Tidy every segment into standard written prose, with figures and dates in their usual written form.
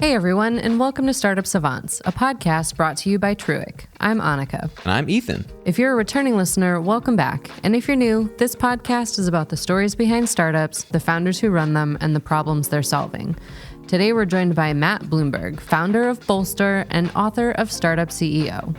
Hey everyone, and welcome to Startup Savants, a podcast brought to you by Truic. I'm Annaka. And I'm Ethan. If you're a returning listener, welcome back. And if you're new, this podcast is about the stories behind startups, the founders who run them, and the problems they're solving. Today we're joined by Matt Blumberg, founder of Bolster and author of Startup CEO.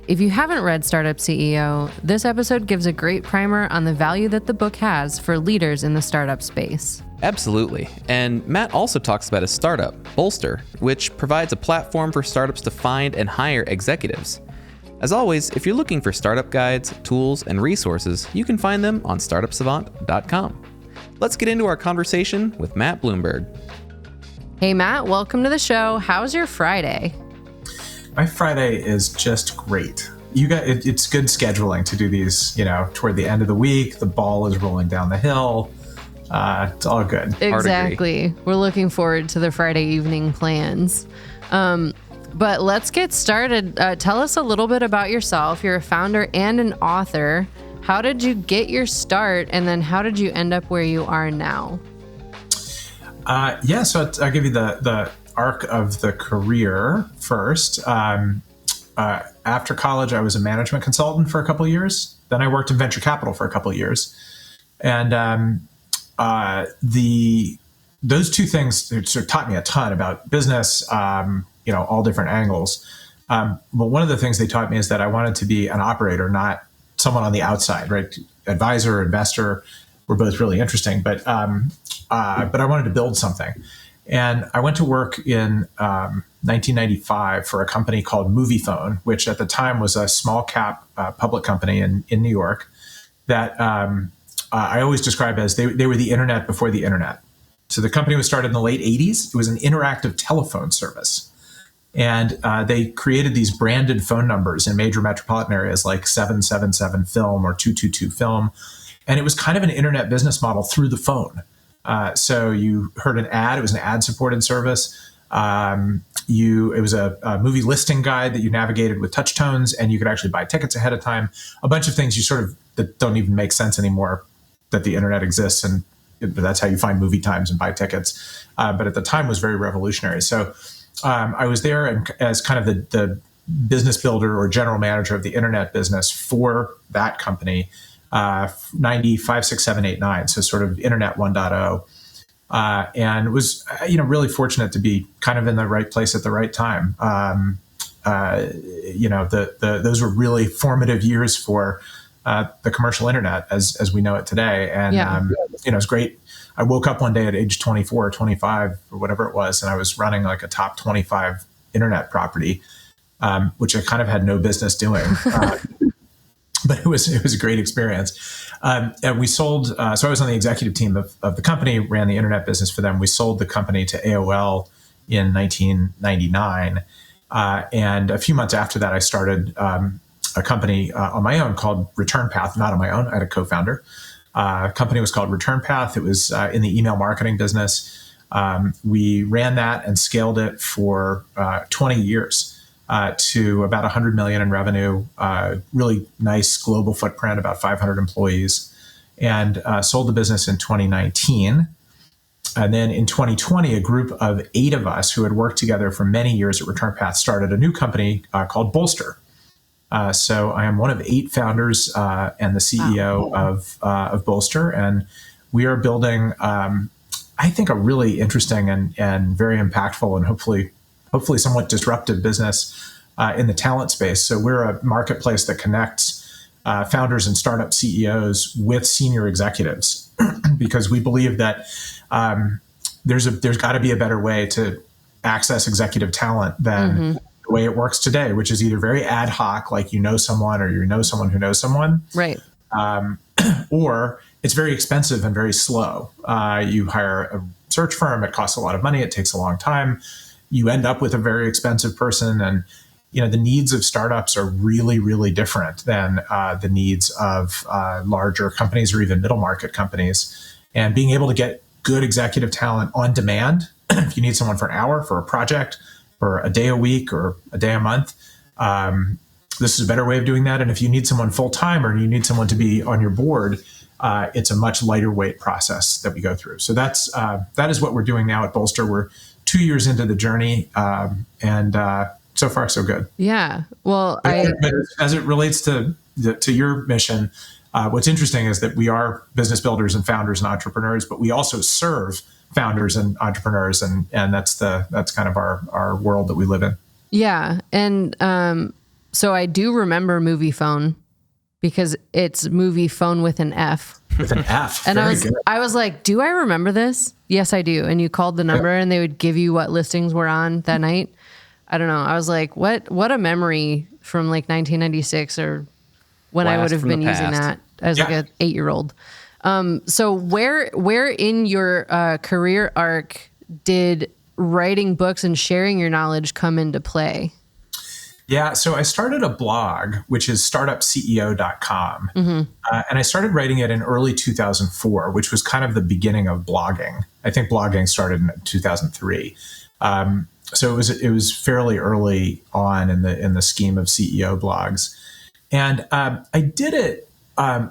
If you haven't read Startup CEO, this episode gives a great primer on the value that the book has for leaders in the startup space. Absolutely. And Matt also talks about his startup, Bolster, which provides a platform for startups to find and hire executives. As always, if you're looking for startup guides, tools, and resources, you can find them on startupsavant.com. Let's get into our conversation with Matt Blumberg. Hey Matt, welcome to the show. How's your Friday? My Friday is just great. It's good scheduling to do these, toward the end of the week. The ball is rolling down the hill. It's all good. Exactly. We're looking forward to the Friday evening plans. But let's get started. Tell us a little bit about yourself. You're a founder and an author. How did you get your start? And then how did you end up where you are now? So I'll give you the arc of the career first. After college, I was a management consultant for a couple of years. Then I worked in venture capital for a couple of years. And those two things sort of taught me a ton about business, all different angles. But one of the things they taught me is that I wanted to be an operator, not someone on the outside, right? Advisor, investor were both really interesting, but I wanted to build something. And I went to work in 1995 for a company called Moviefone, which at the time was a small cap public company in New York that I always describe as they were the internet before the internet. So the company was started in the late 80s. It was an interactive telephone service. And they created these branded phone numbers in major metropolitan areas like 777 film or 222 film. And it was kind of an internet business model through the phone. So you heard an ad. It was an ad-supported service. It was a movie listing guide that you navigated with touch tones, and you could actually buy tickets ahead of time. A bunch of things that don't even make sense anymore that the internet exists, and that's how you find movie times and buy tickets. But at the time was very revolutionary. So I was there as kind of the business builder or general manager of the internet business for that company. 95, 6, 7, 8, 9. So sort of internet 1.0. And was, really fortunate to be kind of in the right place at the right time. Those were really formative years for the commercial internet as we know it today. And, it was great. I woke up one day at age 24 or 25 or whatever it was, and I was running like a top 25 internet property, which I kind of had no business doing. But it was a great experience. And we sold, so I was on the executive team of the company, ran the internet business for them. We sold the company to AOL in 1999. And a few months after that, I started a company on my own called Return Path, not on my own. I had a co-founder. The company was called Return Path. It was in the email marketing business. We ran that and scaled it for 20 years. To about 100 million in revenue, really nice global footprint, about 500 employees, and sold the business in 2019. And then in 2020, a group of 8 of us who had worked together for many years at Return Path started a new company called Bolster. So I am one of 8 founders and the CEO of Bolster, and we are building, I think, a really interesting and very impactful and hopefully somewhat disruptive business in the talent space. So we're a marketplace that connects founders and startup CEOs with senior executives because we believe that there's got to be a better way to access executive talent than the way it works today, which is either very ad hoc, like someone or someone who knows someone, right? Or it's very expensive and very slow. You hire a search firm; it costs a lot of money. It takes a long time. You end up with a very expensive person, and the needs of startups are really, really different than the needs of larger companies or even middle market companies. And being able to get good executive talent on demand, if you need someone for an hour, for a project, for a day a week or a day a month, this is a better way of doing that. And if you need someone full time or you need someone to be on your board, it's a much lighter weight process that we go through. So that is what we're doing now at Bolster. We're 2 years into the journey, and so far so good. Yeah. Well, but as it relates to your mission, what's interesting is that we are business builders and founders and entrepreneurs, but we also serve founders and entrepreneurs, and that's kind of our world that we live in. Yeah. And so I do remember Movie Phone, because it's Movie Phone with an F. With an F. And I was like, do I remember this? Yes, I do. And you called the number and they would give you what listings were on that night. I don't know. I was like, what a memory from like 1996, or when I would have been using that as like an 8-year-old. So where in your career arc did writing books and sharing your knowledge come into play? Yeah, so I started a blog, which is startupsavant.com. And I started writing it in early 2004, which was kind of the beginning of blogging. I think blogging started in 2003. So it was fairly early on in the scheme of CEO blogs. And I did it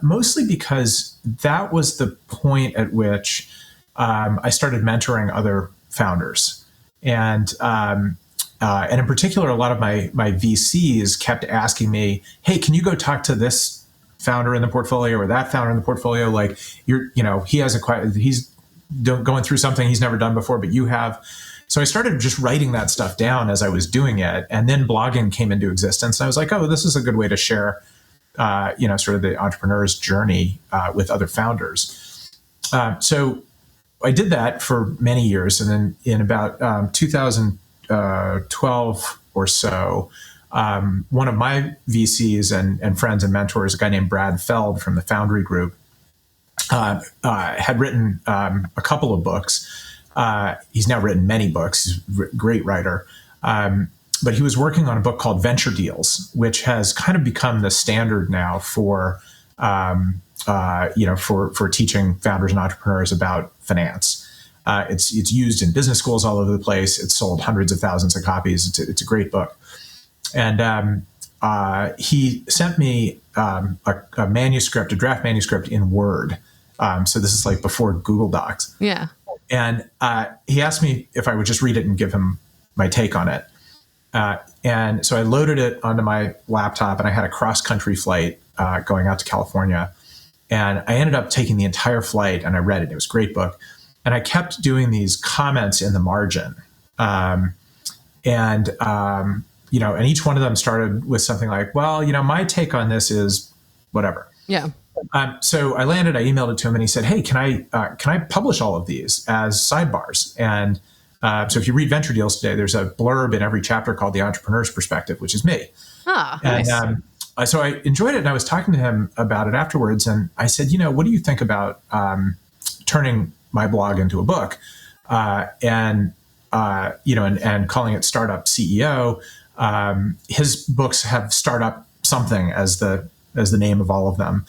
mostly because that was the point at which I started mentoring other founders. And in particular, a lot of my VCs kept asking me, hey, can you go talk to this founder in the portfolio or that founder in the portfolio? Like, he's going through something he's never done before, but you have. So I started just writing that stuff down as I was doing it. And then blogging came into existence. And I was like, oh, this is a good way to share, sort of the entrepreneur's journey with other founders. So I did that for many years. And then in about 2012 or so, one of my VCs and friends and mentors, a guy named Brad Feld from the Foundry Group, had written a couple of books. He's now written many books. He's a great writer. But he was working on a book called Venture Deals, which has kind of become the standard now for teaching founders and entrepreneurs about finance. It's used in business schools all over the place. It's sold hundreds of thousands of copies. It's a great book. And he sent me a draft manuscript in Word. So this is like before Google Docs. Yeah. And he asked me if I would just read it and give him my take on it. And so I loaded it onto my laptop, and I had a cross-country flight going out to California. And I ended up taking the entire flight, and I read it. It was a great book. And I kept doing these comments in the margin. And each one of them started with something like, well, my take on this is whatever. Yeah. So I emailed it to him, and he said, hey, can I publish all of these as sidebars? And so if you read Venture Deals today, there's a blurb in every chapter called The Entrepreneur's Perspective, which is me. Ah, and, nice. So I enjoyed it, and I was talking to him about it afterwards. And I said, what do you think about turning my blog into a book, and calling it Startup CEO? His books have Startup something as the name of all of them.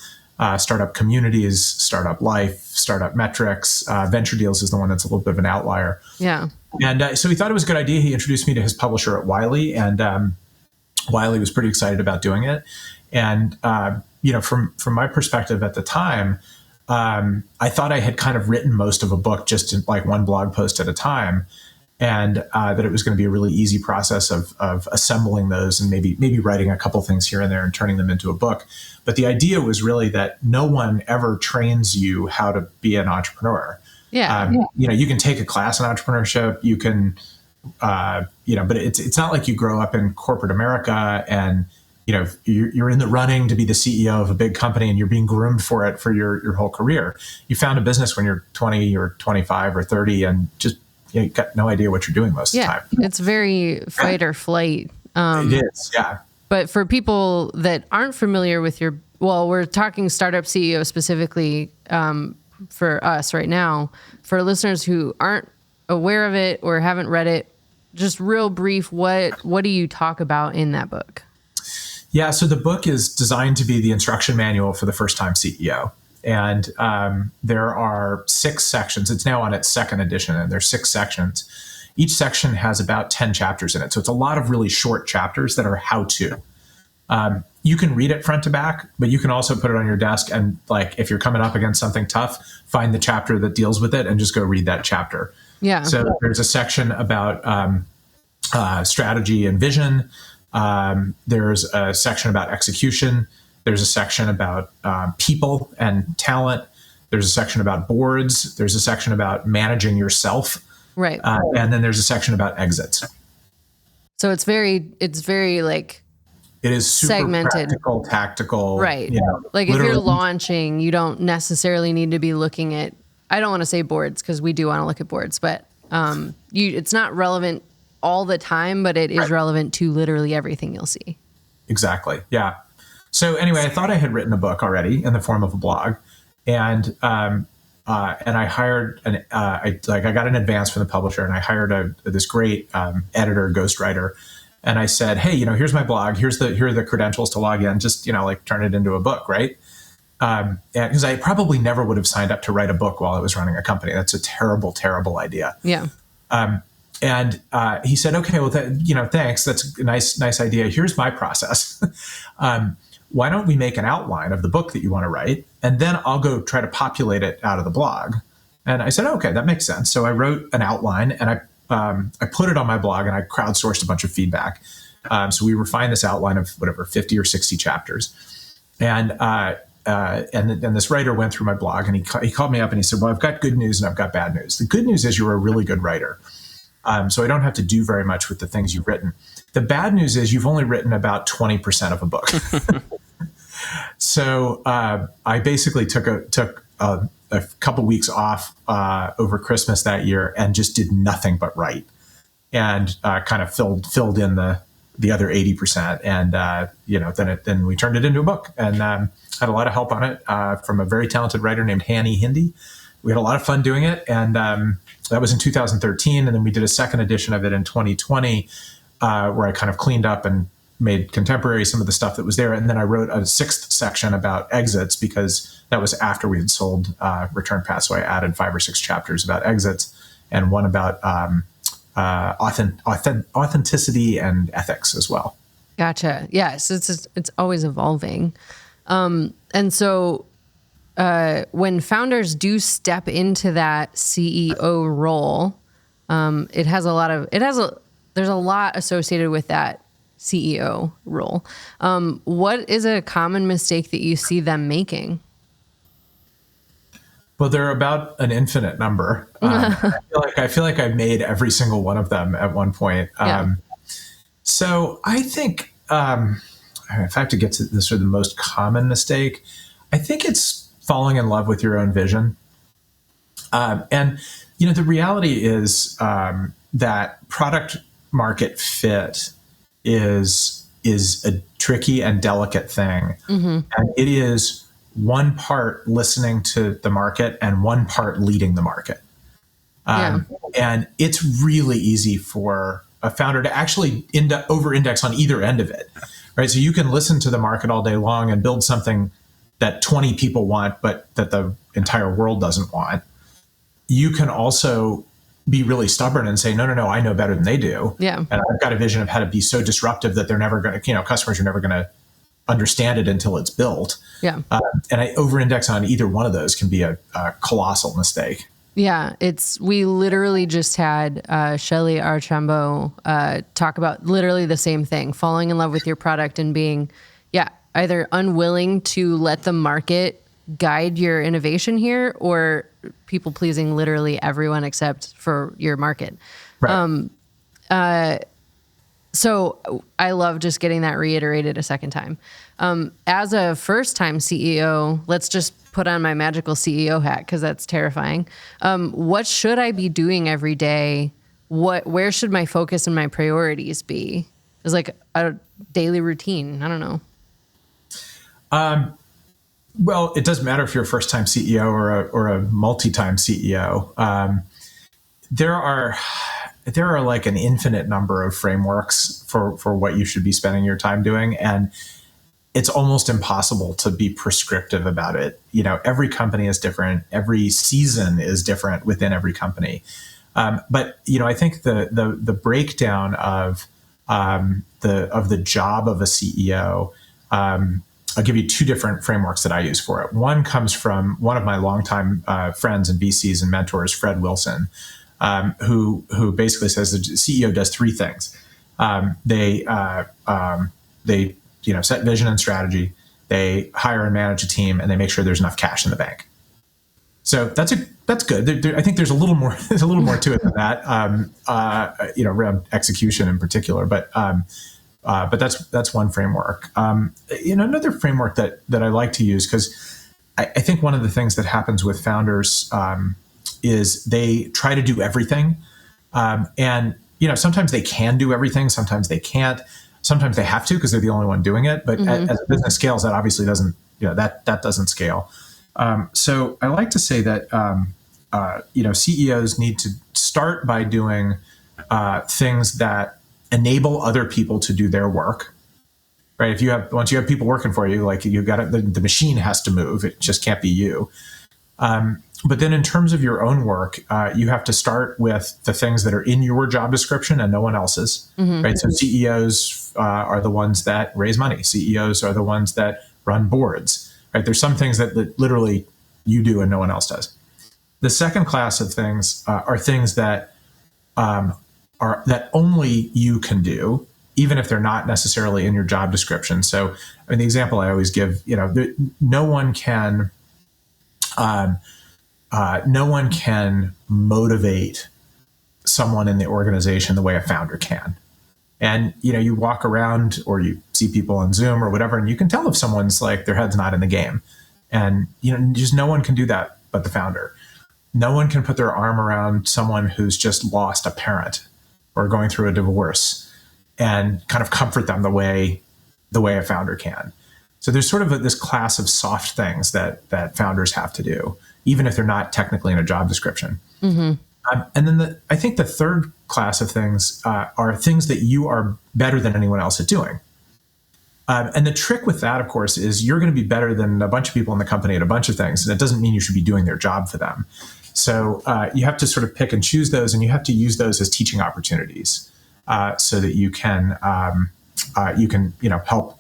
Startup Communities, Startup Life, Startup Metrics. Venture Deals is the one that's a little bit of an outlier. Yeah. And so he thought it was a good idea. He introduced me to his publisher at Wiley, and Wiley was pretty excited about doing it. And from my perspective at the time, I thought I had kind of written most of a book just in like one blog post at a time, and that it was going to be a really easy process of assembling those and maybe writing a couple things here and there and turning them into a book. But the idea was really that no one ever trains you how to be an entrepreneur. Yeah. You can take a class in entrepreneurship. You can, but it's not like you grow up in corporate America and you're in the running to be the CEO of a big company and you're being groomed for it for your whole career. You found a business when you're 20 or 25 or 30 and just you got no idea what you're doing most of the time. It's very fight or flight. It is, yeah. But for people that aren't familiar with we're talking Startup CEO specifically for us right now. For listeners who aren't aware of it or haven't read it, just real brief, what do you talk about in that book? Yeah, so the book is designed to be the instruction manual for the first-time CEO. And there are 6 sections. It's now on its 2nd edition, and there's 6 sections. Each section has about 10 chapters in it. So it's a lot of really short chapters that are how-to. You can read it front to back, but you can also put it on your desk and, like, if you're coming up against something tough, find the chapter that deals with it and just go read that chapter. Yeah. So there's a section about strategy and vision. There's a section about execution. There's a section about people and talent. There's a section about boards. There's a section about managing yourself. Right. And then there's a section about exits. So it's very like, it is super segmented, practical, tactical. Right. Like if literally. you're launching, you don't necessarily need to be looking at, I don't want to say boards because we do want to look at boards, but it's not relevant all the time, but it is relevant to literally everything you'll see. Exactly. Yeah. So anyway, I thought I had written a book already in the form of a blog, and I hired I got an advance from the publisher, and I hired this great editor, ghostwriter, and I said, hey, here's my blog. Here are the credentials to log in. Just turn it into a book, right? Because I probably never would have signed up to write a book while I was running a company. That's a terrible, terrible idea. Yeah. And he said, okay, well, thanks. That's a nice idea. Here's my process. Why don't we make an outline of the book that you want to write? And then I'll go try to populate it out of the blog. And I said, okay, that makes sense. So I wrote an outline, and I put it on my blog, and I crowdsourced a bunch of feedback. So we refined this outline of 50 or 60 chapters. And this writer went through my blog, and he called me up and he said, well, I've got good news and I've got bad news. The good news is you're a really good writer. So I don't have to do very much with the things you've written. The bad news is you've only written about 20% of a book. So I basically took a couple weeks off over Christmas that year and just did nothing but write, and kind of filled in the other 80%. And then we turned it into a book, and had a lot of help on it from a very talented writer named Hanny Hindi. We had a lot of fun doing it, and that was in 2013. And then we did a second edition of it in 2020, where I kind of cleaned up and made contemporary some of the stuff that was there. And then I wrote a sixth section about exits, because that was after we had sold Return Path. So I added 5 or 6 chapters about exits, and one about authenticity and ethics as well. Gotcha. Yes, it's always evolving. And so when founders do step into that CEO role, there's a lot associated with that CEO role. What is a common mistake that you see them making? Well, they're about an infinite number. I feel like I've made every single one of them at one point. Yeah. So I think if I have to get to the sort of the most common mistake, I think it's falling in love with your own vision. And the reality is that product market fit is a tricky and delicate thing. Mm-hmm. And it is one part listening to the market and one part leading the market. And it's really easy for a founder to actually over-index on either end of it, right? So you can listen to the market all day long and build something that 20 people want, but that the entire world doesn't want. You can also be really stubborn and say, no, I know better than they do. Yeah. And I've got a vision of how to be so disruptive that they're never going to, customers are never going to understand it until it's built. Yeah. And I over-index on either one of those can be a colossal mistake. Yeah, we literally just had Shelley Archambault talk about literally the same thing, falling in love with your product and being, either unwilling to let the market guide your innovation here, or people pleasing literally everyone except for your market. Right. So I love just getting that reiterated a second time. As a first-time CEO, let's just put on my magical CEO hat because that's terrifying. What should I be doing every day? Where should my focus and my priorities be? It's like a daily routine. I don't know. Well, it doesn't matter if you're a first-time CEO or a multi-time CEO. There are like an infinite number of frameworks for what you should be spending your time doing, and it's almost impossible to be prescriptive about it. Every company is different. Every season is different within every company. But I think the breakdown of the job of a CEO. I'll give you 2 different frameworks that I use for it. One comes from one of my longtime friends and VCs and mentors, Fred Wilson, who basically says the CEO does three things. They set vision and strategy. They hire and manage a team, and they make sure there's enough cash in the bank. So that's good. I think there's a little more to it than that. Around execution in particular, but that's one framework. Another framework that I like to use, because I think one of the things that happens with founders is they try to do everything, and sometimes they can do everything, sometimes they can't, sometimes they have to because they're the only one doing it. But as a business scales, that obviously doesn't that doesn't scale. So I like to say that CEOs need to start by doing things that enable other people to do their work. Right? Once you have people working for you, like you got the machine has to move. It just can't be you. But then in terms of your own work, you have to start with the things that are in your job description and no one else's. Right? So CEOs are the ones that raise money. CEOs are the ones that run boards. Right? There's some things that literally you do and no one else does. The second class of things are things that that only you can do, even if they're not necessarily in your job description. So, the example I always give, no one can motivate someone in the organization the way a founder can. And, you walk around or you see people on Zoom or whatever, and you can tell if someone's like their head's not in the game. And, just no one can do that but the founder. No one can put their arm around someone who's just lost a parent or going through a divorce and kind of comfort them the way a founder can. So there's sort of this class of soft things that founders have to do, even if they're not technically in a job description. And then I think the third class of things are things that you are better than anyone else at doing. And the trick with that, of course, is you're going to be better than a bunch of people in the company at a bunch of things. And it doesn't mean you should be doing their job for them. So you have to sort of pick and choose those, and you have to use those as teaching opportunities so that you can help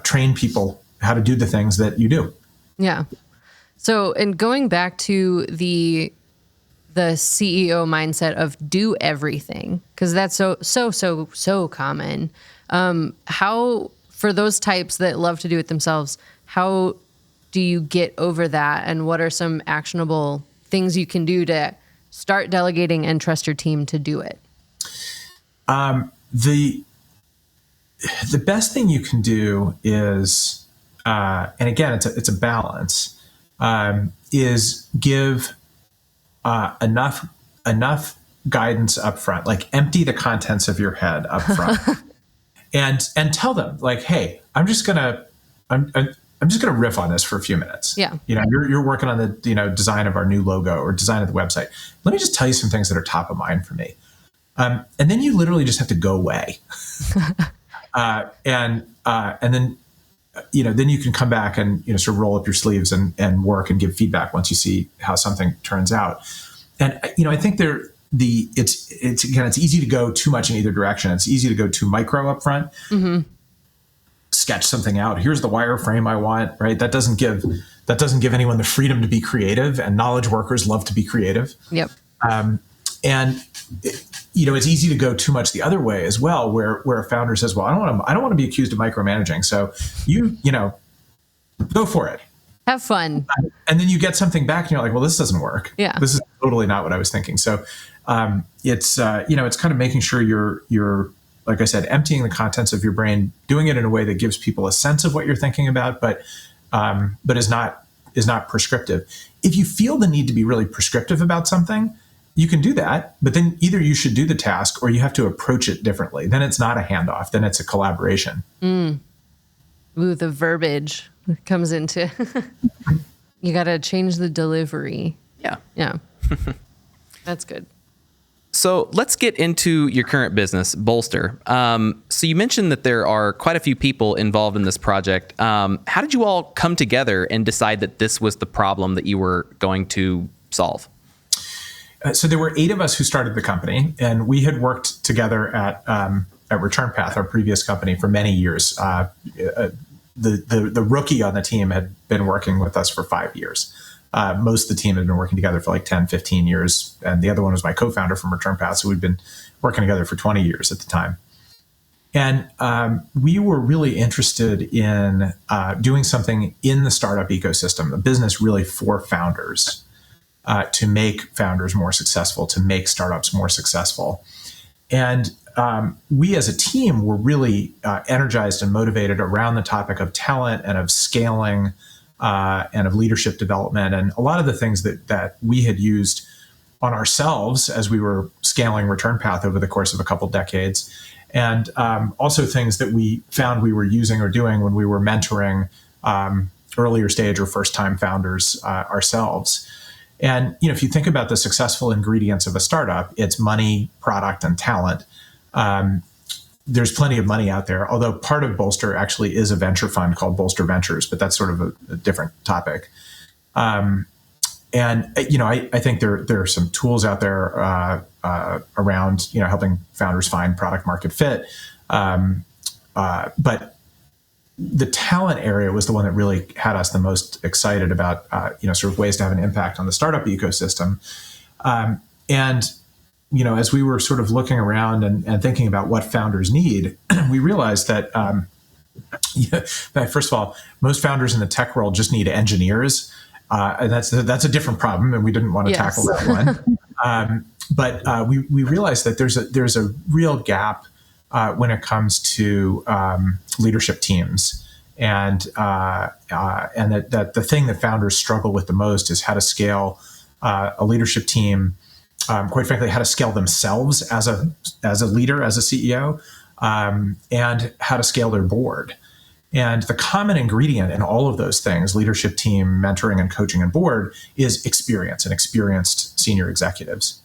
train people how to do the things that you do. Yeah. So, and going back to the CEO mindset of do everything, because that's so common. How, for those types that love to do it themselves, how do you get over that? And what are some actionable things you can do to start delegating and trust your team to do it? The best thing you can do is, and again, it's a balance, is give enough guidance up front, like empty the contents of your head up front, and tell them like, hey, I'm just gonna riff on this for a few minutes. Yeah. You're working on the design of our new logo or design of the website. Let me just tell you some things that are top of mind for me. And then you literally just have to go away. And then you can come back and sort of roll up your sleeves and work and give feedback once you see how something turns out. And I think it's easy to go too much in either direction. It's easy to go too micro up front. Mm-hmm. Sketch something out. Here's the wireframe I want. Right? That doesn't give anyone the freedom to be creative. And knowledge workers love to be creative. Yep. It's easy to go too much the other way as well, where a founder says, well, I don't want to be accused of micromanaging. So go for it. Have fun. And then you get something back and you're like, well, this doesn't work. Yeah. This is totally not what I was thinking. So it's kind of making sure you're, like I said, emptying the contents of your brain, doing it in a way that gives people a sense of what you're thinking about, but is not prescriptive. If you feel the need to be really prescriptive about something, you can do that, but then either you should do the task or you have to approach it differently. Then it's not a handoff. Then it's a collaboration. Ooh, the verbiage comes into, you got to change the delivery. Yeah. Yeah. That's good. So let's get into your current business, Bolster. So you mentioned that there are quite a few people involved in this project. How did you all come together and decide that this was the problem that you were going to solve? So there were 8 of us who started the company, and we had worked together at Return Path, our previous company, for many years. The rookie on the team had been working with us for 5 years. Most of the team had been working together for like 10, 15 years. And the other one was my co-founder from Return Path. So we'd been working together for 20 years at the time. And we were really interested in doing something in the startup ecosystem, a business really for founders, to make founders more successful, to make startups more successful. And we as a team were really energized and motivated around the topic of talent and of scaling and of leadership development. And a lot of the things that we had used on ourselves as we were scaling Return Path over the course of a couple decades. And also things that we found we were using or doing when we were mentoring earlier stage or first time founders ourselves. And if you think about the successful ingredients of a startup, it's money, product, and talent. There's plenty of money out there, although part of Bolster actually is a venture fund called Bolster Ventures, but that's sort of a different topic. And I think there are some tools out there around helping founders find product market fit, but the talent area was the one that really had us the most excited about sort of ways to have an impact on the startup ecosystem. As we were sort of looking around and thinking about what founders need, we realized that first of all, most founders in the tech world just need engineers. And that's a different problem, and we didn't want to tackle that one. But we realized that there's a real gap when it comes to leadership teams, and that the thing that founders struggle with the most is how to scale a leadership team. Quite frankly, how to scale themselves as a leader, as a CEO, and how to scale their board. And the common ingredient in all of those things, leadership team, mentoring and coaching and board, is experience and experienced senior executives.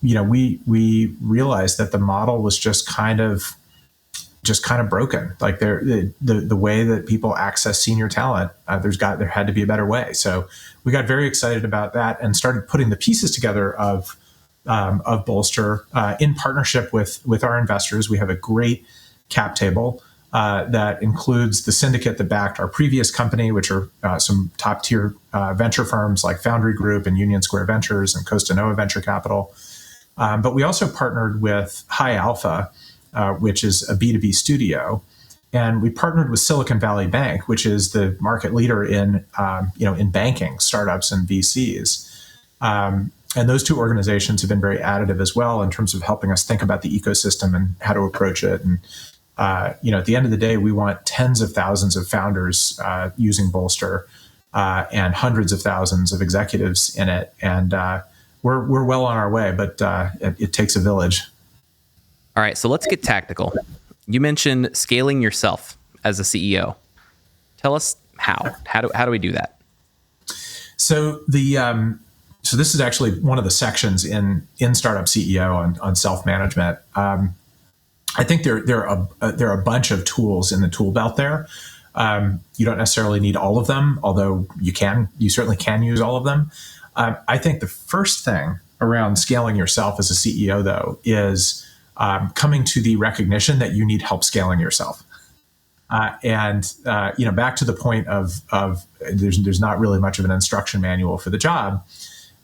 We realized that the model was just kind of broken. Like the way that people access senior talent, there had to be a better way. So we got very excited about that and started putting the pieces together of Bolster in partnership with our investors. We have a great cap table that includes the syndicate that backed our previous company, which are some top tier venture firms like Foundry Group and Union Square Ventures and Costa Nova Venture Capital. But we also partnered with High Alpha, which is a B2B studio. And we partnered with Silicon Valley Bank, which is the market leader in banking, startups and VCs. And those two organizations have been very additive as well in terms of helping us think about the ecosystem and how to approach it. And at the end of the day, we want tens of thousands of founders using Bolster and hundreds of thousands of executives in it. And we're well on our way, but it takes a village. All right, so let's get tactical. You mentioned scaling yourself as a CEO. Tell us how. How do we do that? So so this is actually one of the sections in Startup CEO on self-management. I think there are a bunch of tools in the tool belt there. You don't necessarily need all of them, although you certainly can use all of them. I think the first thing around scaling yourself as a CEO, though, is coming to the recognition that you need help scaling yourself. Back to the point of there's not really much of an instruction manual for the job.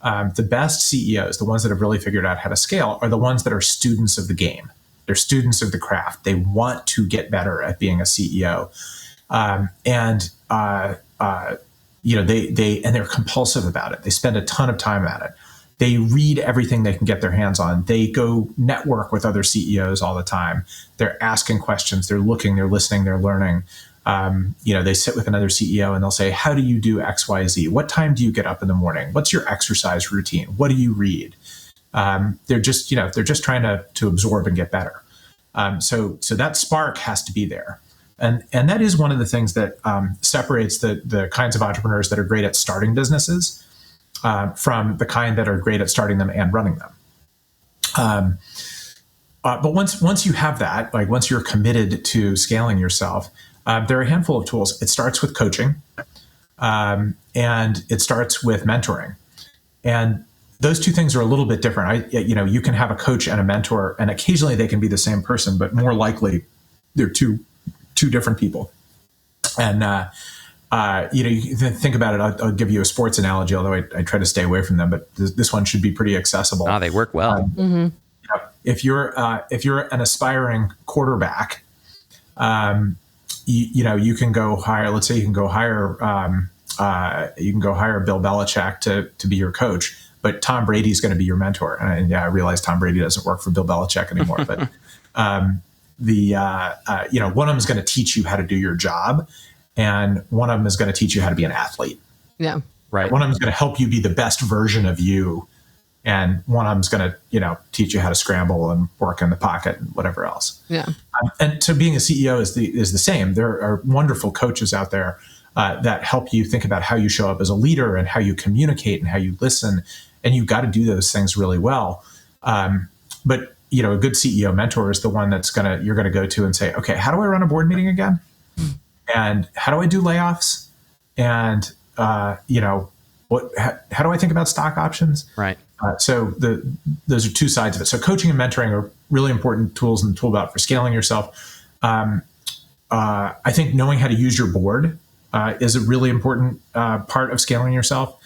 The best CEOs, the ones that have really figured out how to scale, are the ones that are students of the game. They're students of the craft. They want to get better at being a CEO, they're compulsive about it. They spend a ton of time at it. They read everything they can get their hands on. They go network with other CEOs all the time. They're asking questions. They're looking. They're listening. They're learning. They sit with another CEO and they'll say, "How do you do X, Y, Z? What time do you get up in the morning? What's your exercise routine? What do you read?" They're just trying to absorb and get better. So that spark has to be there. And that is one of the things that separates the kinds of entrepreneurs that are great at starting businesses from the kind that are great at starting them and running them. But once you have that, like once you're committed to scaling yourself, there are a handful of tools. It starts with coaching, and it starts with mentoring. And those two things are a little bit different. You can have a coach and a mentor, and occasionally they can be the same person, but more likely they're two different people. And you think about it. I'll give you a sports analogy, although I try to stay away from them, but this one should be pretty accessible. Oh, they work well. If you're an aspiring quarterback, you can go hire. Let's say you can go hire Bill Belichick to be your coach, but Tom Brady's going to be your mentor. And I realize Tom Brady doesn't work for Bill Belichick anymore, but one of them is going to teach you how to do your job, and one of them is going to teach you how to be an athlete. Yeah, right. One of them is going to help you be the best version of you, and one of them is going to teach you how to scramble and work in the pocket and whatever else. Yeah. And so being a CEO is the same. There are wonderful coaches out there that help you think about how you show up as a leader and how you communicate and how you listen. And you've got to do those things really well. But a good CEO mentor is the one you're going to go to and say, okay, how do I run a board meeting again? And how do I do layoffs? And how do I think about stock options? Right. So those are two sides of it. So coaching and mentoring are really important tools in the tool belt for scaling yourself. I think knowing how to use your board is a really important part of scaling yourself.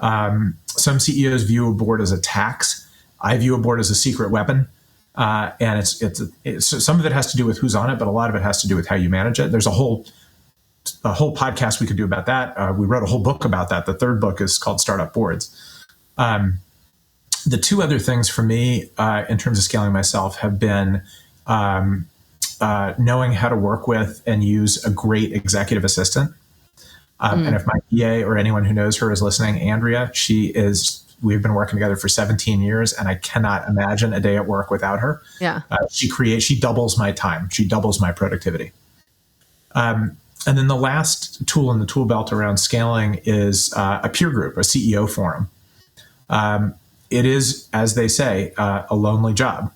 Some CEOs view a board as a tax. I view a board as a secret weapon. And it's some of it has to do with who's on it, but a lot of it has to do with how you manage it. There's a whole podcast we could do about that. We wrote a whole book about that. The third book is called Startup Boards. The two other things for me in terms of scaling myself have been knowing how to work with and use a great executive assistant. And if my PA or anyone who knows her is listening, Andrea, we've been working together for 17 years, and I cannot imagine a day at work without her. Yeah. She doubles my time. She doubles my productivity. And then the last tool in the tool belt around scaling is a peer group, a CEO forum. It is, as they say, a lonely job.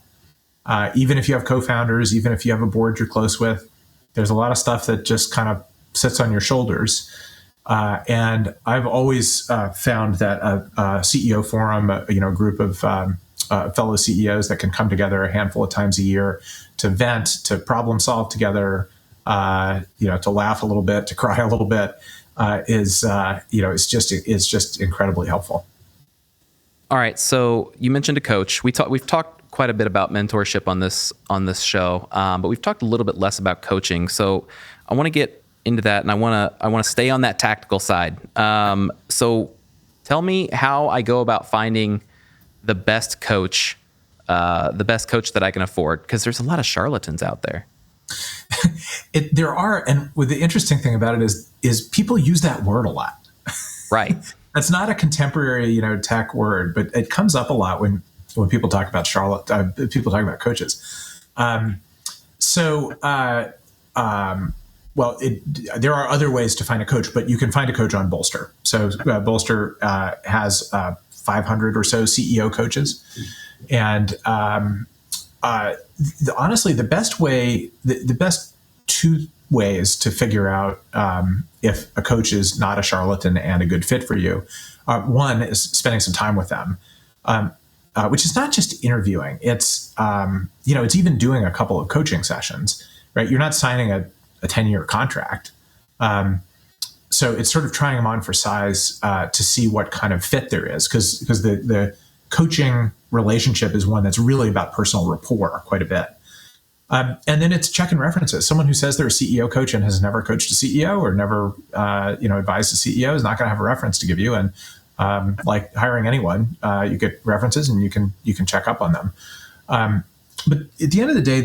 Even if you have co-founders, even if you have a board you're close with, there's a lot of stuff that just kind of sits on your shoulders. And I've always found that a CEO forum, a group of fellow CEOs that can come together a handful of times a year to vent, to problem solve together, to laugh a little bit, to cry a little bit, is just incredibly helpful. All right. So you mentioned a coach. We've talked quite a bit about mentorship on this show, but we've talked a little bit less about coaching. So I want to get into that, and I want to stay on that tactical side. So tell me how I go about finding the best coach that I can afford, because there's a lot of charlatans out there. There are, and the interesting thing about it is people use that word a lot. Right. That's not a contemporary, tech word, but it comes up a lot when people talk about people talk about coaches. There are other ways to find a coach, but you can find a coach on Bolster. So Bolster has 500 or so CEO coaches, and honestly, the best two ways to figure out if a coach is not a charlatan and a good fit for you. One is spending some time with them, which is not just interviewing. It's it's even doing a couple of coaching sessions. Right, you're not signing a 10-year contract. So it's sort of trying them on for size to see what kind of fit there is, because the coaching relationship is one that's really about personal rapport quite a bit. And then it's checking references. Someone who says they're a CEO coach and has never coached a CEO or never advised a CEO is not going to have a reference to give you. And like hiring anyone, you get references and you can check up on them. But at the end of the day,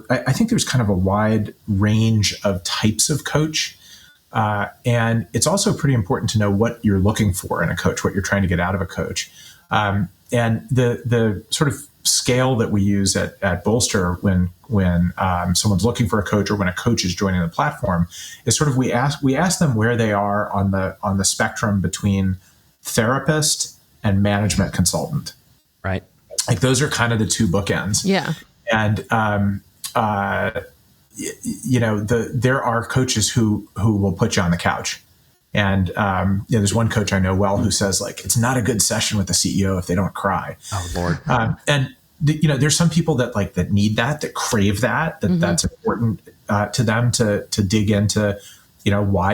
I think there's kind of a wide range of types of coach. And it's also pretty important to know what you're looking for in a coach, what you're trying to get out of a coach. And the sort of scale that we use at Bolster when someone's looking for a coach or when a coach is joining the platform is sort of we ask them where they are on the spectrum between therapist and management consultant. Right. Like those are kind of the two bookends. Yeah. And, there are coaches who will put you on the couch. And, there's one coach I know well who says like, it's not a good session with the CEO if they don't cry. Oh Lord. And there's some people that need that crave that that's important, to them to dig into why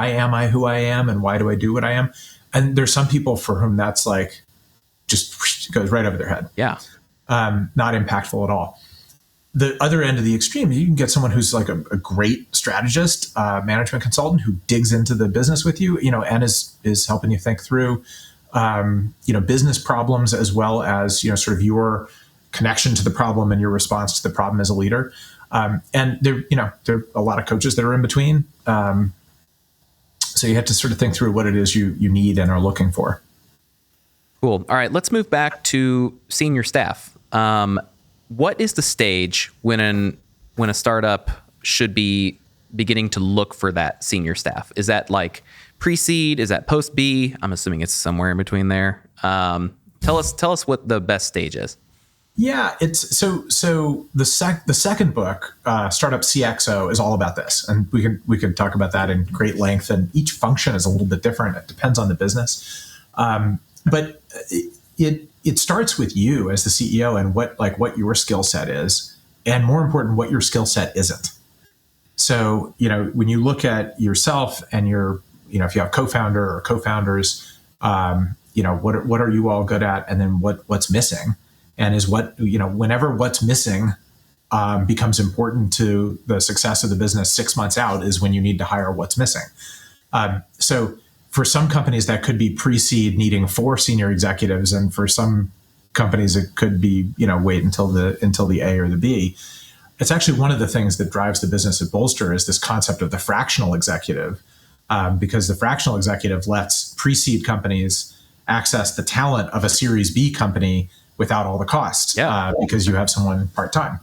am I who I am, and why do I do what I am? And there's some people for whom that's like just goes right over their head. Yeah. Not impactful at all. The other end of the extreme, you can get someone who's like a great strategist, management consultant who digs into the business with you, and is helping you think through, business problems, as well as, sort of your connection to the problem and your response to the problem as a leader. And there are a lot of coaches that are in between. So you have to sort of think through what it is you need and are looking for. Cool. All right, let's move back to senior staff. What is the stage when a startup should be beginning to look for that senior staff? Is that like pre-seed? Is that post-B? I'm assuming it's somewhere in between there. Tell us what the best stage is. Yeah, it's so the second book, Startup CXO, is all about this, and we could talk about that in great length. And each function is a little bit different. It depends on the business, but it starts with you as the CEO and what your skill set is, and more important, what your skill set isn't. So when you look at yourself and if you have co-founder or co-founders, what are you all good at, and then what's missing. And is whenever what's missing becomes important to the success of the business 6 months out, is when you need to hire what's missing. So for some companies that could be pre-seed needing 4 senior executives, and for some companies it could be wait until the A or the B. It's actually one of the things that drives the business at Bolster is this concept of the fractional executive, because the fractional executive lets pre-seed companies access the talent of a Series B company without all the costs, because you have someone part-time.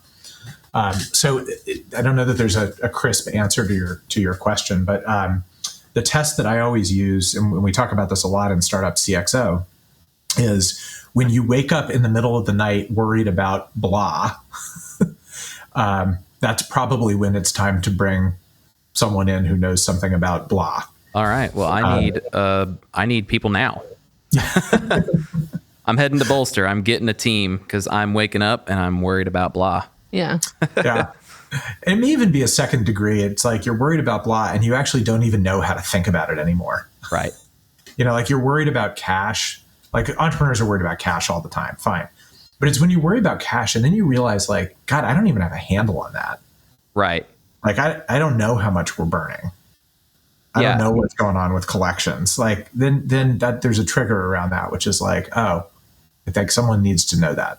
So I don't know that there's a crisp answer to your question, but the test that I always use, and we talk about this a lot in Startup CXO, is when you wake up in the middle of the night worried about blah, that's probably when it's time to bring someone in who knows something about blah. All right. Well, I need people now. I'm heading to Bolster. I'm getting a team because I'm waking up and I'm worried about blah. Yeah. Yeah. It may even be a second degree. It's like you're worried about blah and you actually don't even know how to think about it anymore. Right. Like you're worried about cash. Like entrepreneurs are worried about cash all the time. Fine. But it's when you worry about cash and then you realize like, God, I don't even have a handle on that. Right. Like I don't know how much we're burning. I don't know what's going on with collections. Like then that there's a trigger around that, which is like, oh, I think someone needs to know that.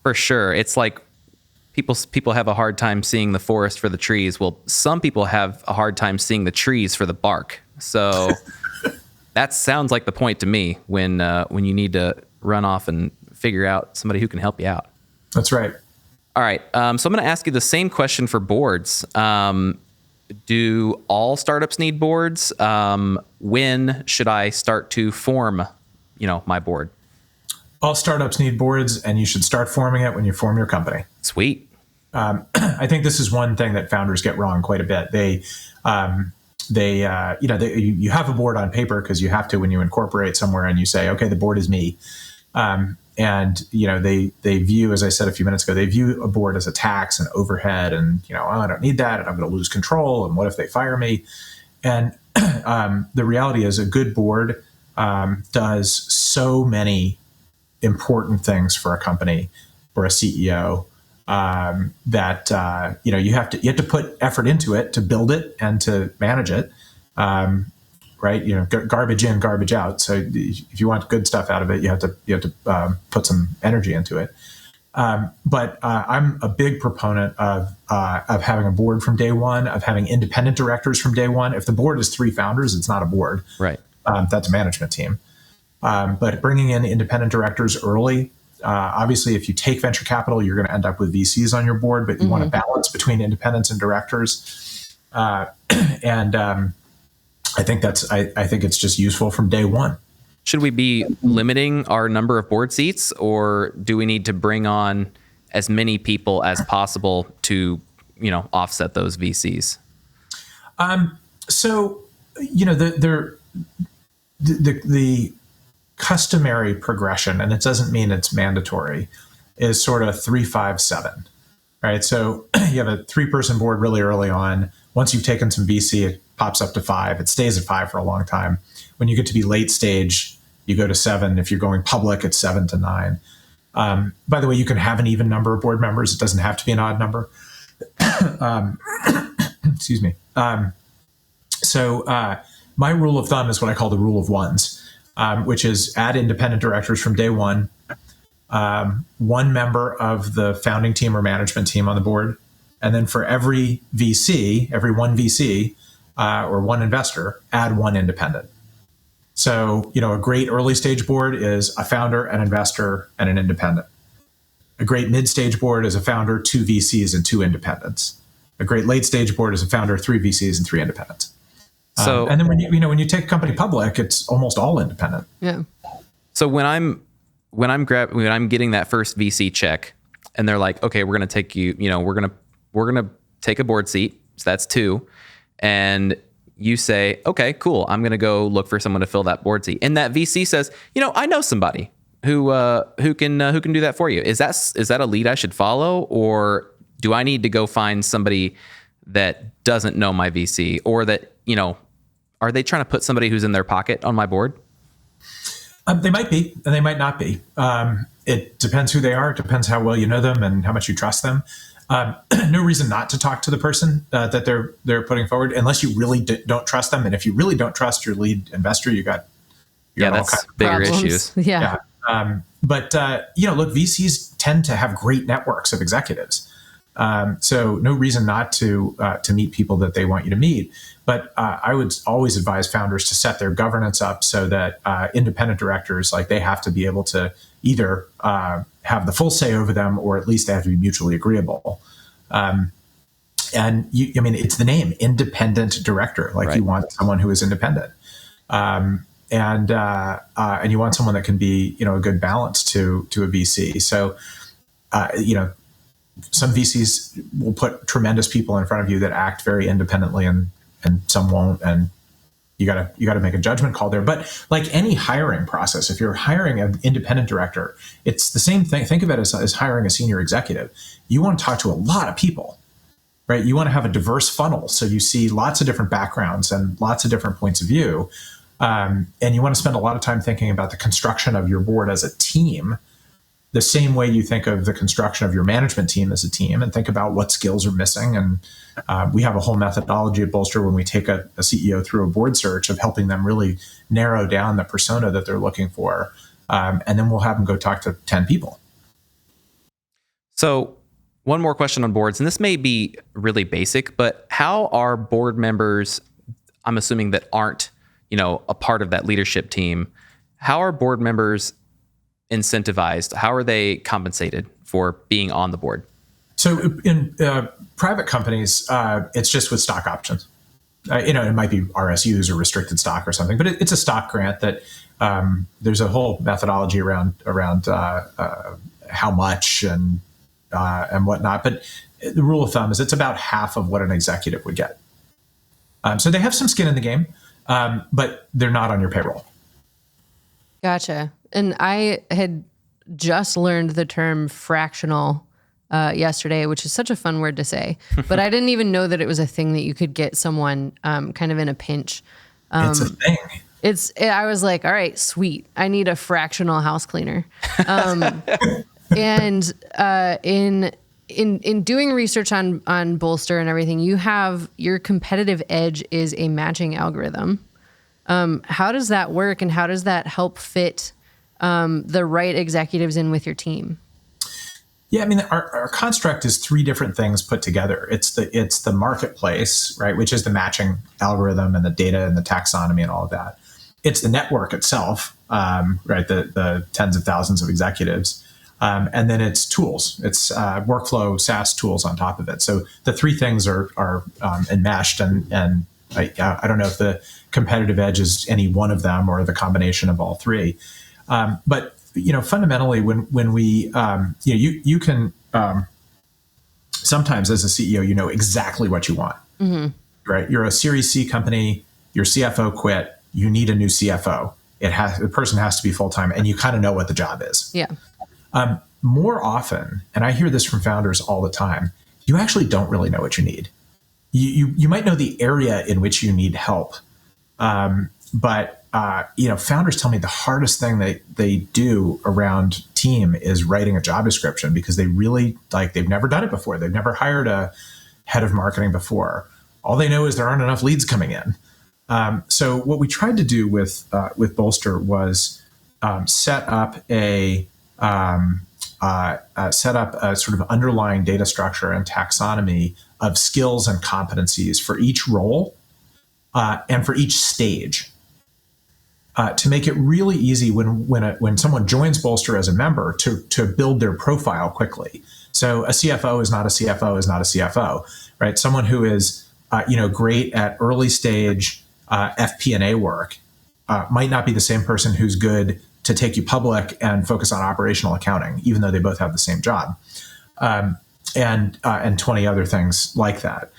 For sure. It's like people have a hard time seeing the forest for the trees. Well, some people have a hard time seeing the trees for the bark. So that sounds like the point to me when you need to run off and figure out somebody who can help you out. That's right. All right. So I'm going to ask you the same question for boards. Do all startups need boards? When should I start to form, my board? All startups need boards, and you should start forming it when you form your company. Sweet. I think this is one thing that founders get wrong quite a bit. You have a board on paper because you have to when you incorporate somewhere, and you say, okay, the board is me. And they view, as I said a few minutes ago, they view a board as a tax and overhead, and I don't need that, and I'm going to lose control, and what if they fire me? And the reality is, a good board does so many important things for a company or a CEO that you have to put effort into it to build it and to manage it. Right? Garbage in, garbage out. So if you want good stuff out of it, you have to put some energy into it. But I'm a big proponent of having a board from day one, of having independent directors from day one. If the board is 3 founders, it's not a board. Right. That's a management team. But bringing in independent directors early, obviously, if you take venture capital, you're going to end up with VCs on your board, but you want a balance between independents and directors. I think it's just useful from day one. Should we be limiting our number of board seats, or do we need to bring on as many people as possible to, offset those VCs? So, the customary progression, and it doesn't mean it's mandatory, is sort of 3-5-7, right? So you have a 3-person board really early on. Once you've taken some VC pops up to 5. It stays at 5 for a long time. When you get to be late stage, you go to 7. If you're going public, it's 7 to 9. By the way, you can have an even number of board members. It doesn't have to be an odd number. Excuse me. So my rule of thumb is what I call the rule of ones, which is add independent directors from day one, one member of the founding team or management team on the board, and then for every VC, every one VC or one investor, add one independent. So, a great early stage board is a founder, an investor, and an independent. A great mid-stage board is a founder, 2 VCs, and 2 independents. A great late-stage board is a founder, 3 VCs, and 3 independents. So, and then when you take a company public, it's almost all independent. Yeah. So when I'm getting that first VC check, and they're like, okay, we're gonna take you, we're gonna take a board seat. So that's 2, and you say, okay, cool. I'm gonna go look for someone to fill that board seat, and that VC says, I know somebody who can do that for you. Is that a lead I should follow, or do I need to go find somebody that doesn't know my VC, or that, are they trying to put somebody who's in their pocket on my board? They might be, and they might not be. It depends who they are. It depends how well you know them and how much you trust them. No reason not to talk to the person that they're putting forward, unless you really don't trust them. And if you really don't trust your lead investor, you got that's all kinds of bigger problems. issues. Yeah. But look, VCs tend to have great networks of executives. So no reason not to meet people that they want you to meet. But I would always advise founders to set their governance up so that independent directors, they have to be able to either have the full say over them, or at least they have to be mutually agreeable. And it's the name, independent director. Right. You want someone who is independent. And you want someone that can be, a good balance to a VC. So, some VCs will put tremendous people in front of you that act very independently, and some won't. And you gotta make a judgment call there. But like any hiring process, if you're hiring an independent director, it's the same thing. Think of it as hiring a senior executive. You want to talk to a lot of people, right? You want to have a diverse funnel, so you see lots of different backgrounds and lots of different points of view. And you want to spend a lot of time thinking about the construction of your board as a team, the same way you think of the construction of your management team as a team, and think about what skills are missing. And we have a whole methodology at Bolster when we take a CEO through a board search of helping them really narrow down the persona that they're looking for. And then we'll have them go talk to 10 people. So one more question on boards, and this may be really basic, but how are board members, I'm assuming that aren't, a part of that leadership team, how are board members incentivized? How are they compensated for being on the board? So in private companies, it's just with stock options. It might be RSUs or restricted stock or something, but it's a stock grant that there's a whole methodology around how much and whatnot. But the rule of thumb is it's about half of what an executive would get. So they have some skin in the game, but they're not on your payroll. Gotcha. And I had just learned the term fractional yesterday, which is such a fun word to say, but I didn't even know that it was a thing that you could get someone kind of in a pinch. It's a thing. I was like, all right, sweet. I need a fractional house cleaner. And in doing research on Bolster and everything, you have your competitive edge is a matching algorithm. How does that work, and how does that help fit the right executives in with your team? Yeah, our construct is 3 different things put together. It's the marketplace, right, which is the matching algorithm and the data and the taxonomy and all of that. It's the network itself, right, the tens of thousands of executives. And then it's tools. It's workflow SaaS tools on top of it. So the 3 things are enmeshed, and I don't know if the competitive edge is any one of them or the combination of all 3. But fundamentally, when we you can sometimes as a CEO, exactly what you want. Mm-hmm. Right? You're a Series C company. Your CFO quit. You need a new CFO. The person has to be full time, and you kind of know what the job is. Yeah. More often, and I hear this from founders all the time, you actually don't really know what you need. you might know the area in which you need help. But founders tell me the hardest thing they do around team is writing a job description, because they really they've never done it before. They've never hired a head of marketing before. All they know is there aren't enough leads coming in. So what we tried to do with Bolster was set up a sort of underlying data structure and taxonomy of skills and competencies for each role and for each stage, to make it really easy when someone joins Bolster as a member to build their profile quickly. So a CFO is not a CFO is not a CFO, right? Someone who is great at early stage FP&A work might not be the same person who's good to take you public and focus on operational accounting, even though they both have the same job, and 20 other things like that.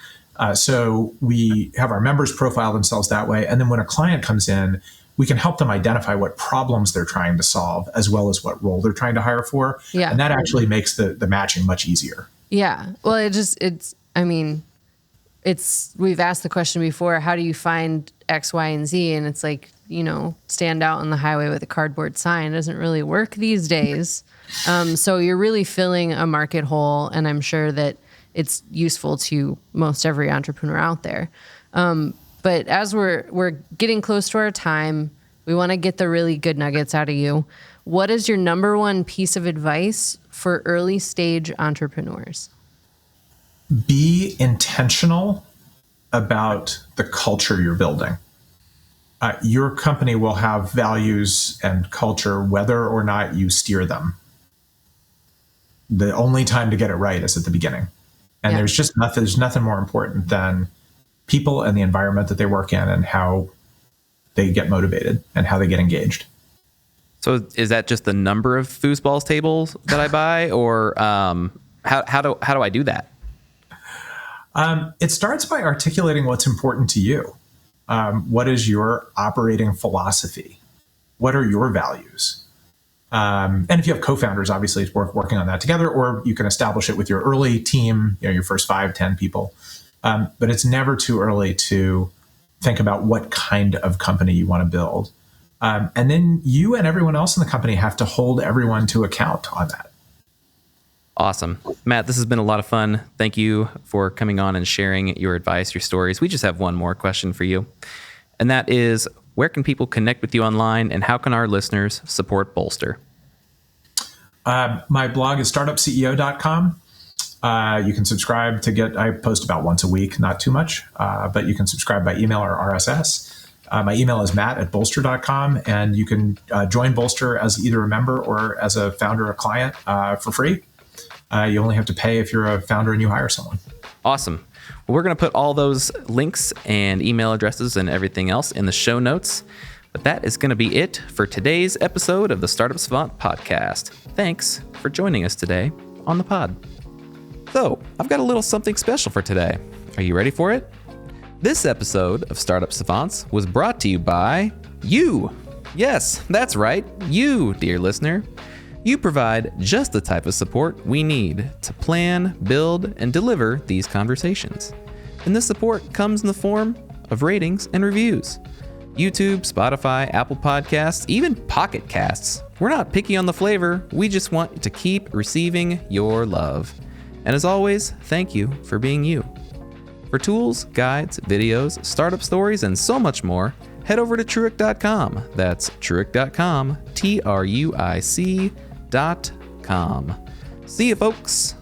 So we have our members profile themselves that way. And then when a client comes in, we can help them identify what problems they're trying to solve, as well as what role they're trying to hire for. Yeah. And that actually makes the matching much easier. Yeah. Well, we've asked the question before, how do you find X, Y, and Z? And it's like, stand out on the highway with a cardboard sign. It doesn't really work these days. So you're really filling a market hole, and I'm sure that it's useful to most every entrepreneur out there. But as we're getting close to our time, we want to get the really good nuggets out of you. What is your number one piece of advice for early stage entrepreneurs? Be intentional about the culture you're building. Your company will have values and culture whether or not you steer them. The only time to get it right is at the beginning. And there's nothing more important than people and the environment that they work in and how they get motivated and how they get engaged. So is that just the number of foosballs tables that I buy, or how do I do that? It starts by articulating what's important to you. What is your operating philosophy? What are your values? And if you have co-founders, obviously it's worth working on that together, or you can establish it with your early team, your first 5, 10 people. But it's never too early to think about what kind of company you want to build. And then you and everyone else in the company have to hold everyone to account on that. Awesome. Matt, this has been a lot of fun. Thank you for coming on and sharing your advice, your stories. We just have one more question for you. And that is, where can people connect with you online, and how can our listeners support Bolster? My blog is startupsavant.com. You can subscribe I post about once a week, not too much, but you can subscribe by email or RSS. My email is matt@bolster.com, and you can join Bolster as either a member or as a founder or client for free. You only have to pay if you're a founder and you hire someone. Awesome. Well, we're going to put all those links and email addresses and everything else in the show notes. But that is going to be it for today's episode of the Startup Savant podcast. Thanks for joining us today on the pod. So, I've got a little something special for today. Are you ready for it? This episode of Startup Savants was brought to you by you. Yes, that's right, you, dear listener. You provide just the type of support we need to plan, build, and deliver these conversations. And this support comes in the form of ratings and reviews. YouTube, Spotify, Apple Podcasts, even Pocket Casts. We're not picky on the flavor. We just want to keep receiving your love. And as always, thank you for being you. For tools, guides, videos, startup stories, and so much more, head over to truic.com. That's truic.com, TRUIC.com. See you, folks.